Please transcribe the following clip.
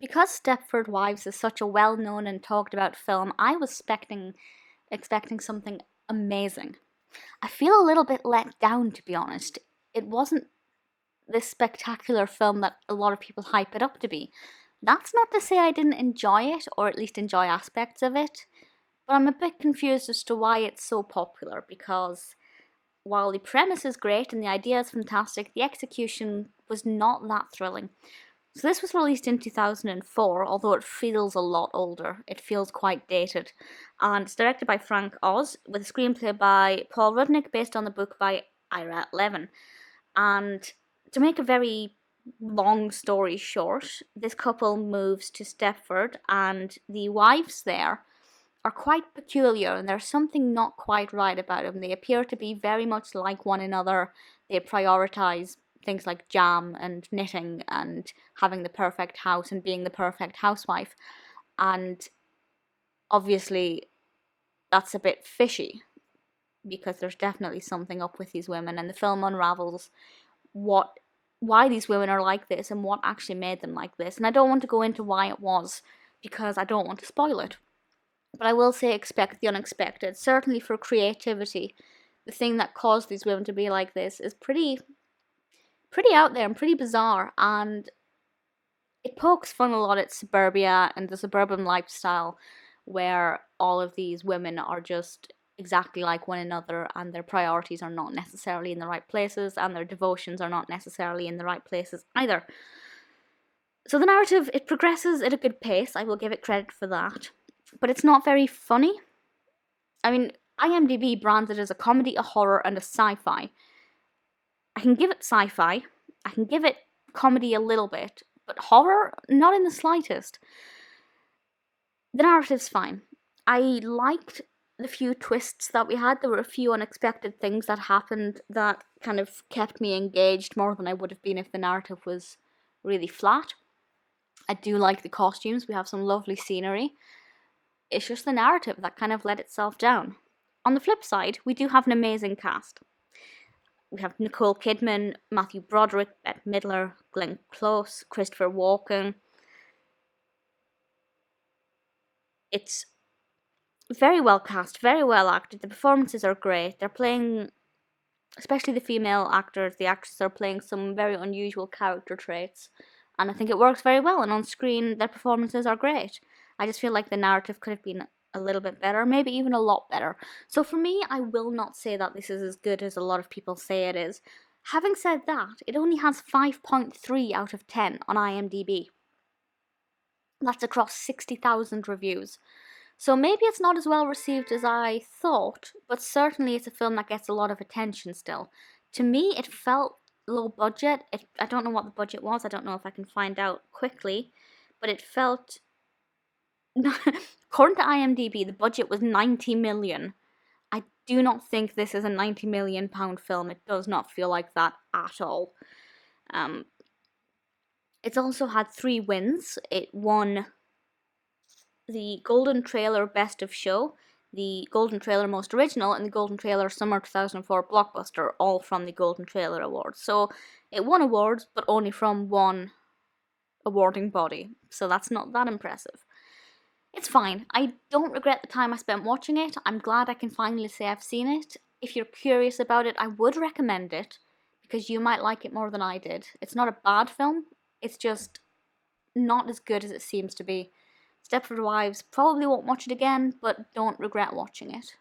Because Stepford Wives is such a well-known and talked about film, I was expecting something amazing. I feel a little bit let down, to be honest. It wasn't this spectacular film that a lot of people hype it up to be. That's not to say I didn't enjoy it, or at least enjoy aspects of it, but I'm a bit confused as to why it's so popular, because while the premise is great and the idea is fantastic, the execution was not that thrilling. So this was released in 2004, although it feels a lot older. It feels quite dated. And it's directed by Frank Oz, with a screenplay by Paul Rudnick based on the book by Ira Levin. And to make a very long story short, this couple moves to Stepford, and the wives there are quite peculiar, and there's something not quite right about them. They appear to be very much like one another. They prioritize things like jam and knitting and having the perfect house and being the perfect housewife. And obviously, that's a bit fishy, because there's definitely something up with these women, and the film unravels why these women are like this and what actually made them like this. And I don't want to go into why it was, because I don't want to spoil it. But I will say expect the unexpected. Certainly for creativity, the thing that caused these women to be like this is pretty out there and pretty bizarre, and it pokes fun a lot at suburbia and the suburban lifestyle, where all of these women are just exactly like one another, and their priorities are not necessarily in the right places, and their devotions are not necessarily in the right places either. So the narrative, it progresses at a good pace, I will give it credit for that, but it's not very funny. I mean, IMDb brands it as a comedy, a horror, and a sci-fi. I can give it sci-fi, I can give it comedy a little bit, but horror, not in the slightest. The narrative's fine. I liked the few twists that we had. There were a few unexpected things that happened that kind of kept me engaged more than I would have been if the narrative was really flat. I do like the costumes, we have some lovely scenery. It's just the narrative that kind of let itself down. On the flip side, we do have an amazing cast. We have Nicole Kidman, Matthew Broderick, Bette Midler, Glenn Close, Christopher Walken. It's very well cast, very well acted. The performances are great. They're playing, especially the female actors, the actresses are playing some very unusual character traits. And I think it works very well, and on screen, their performances are great. I just feel like the narrative could have been a little bit better, maybe even a lot better. So for me, I will not say that this is as good as a lot of people say it is. Having said that, it only has 5.3 out of 10 on IMDb. That's across 60,000 reviews. So maybe it's not as well received as I thought, but certainly it's a film that gets a lot of attention still. To me, it felt low budget. I don't know what the budget was. I don't know if I can find out quickly, but it felt... According to IMDb, the budget was 90 million. I do not think this is a 90 million pound film. It does not feel like that at all. It's also had 3 wins. It won the Golden Trailer Best of Show, the Golden Trailer Most Original, and the Golden Trailer Summer 2004 Blockbuster, all from the Golden Trailer Awards. So it won awards, but only from one awarding body. So that's not that impressive. It's fine. I don't regret the time I spent watching it. I'm glad I can finally say I've seen it. If you're curious about it, I would recommend it, because you might like it more than I did. It's not a bad film, it's just not as good as it seems to be. Stepford Wives, probably won't watch it again, but don't regret watching it.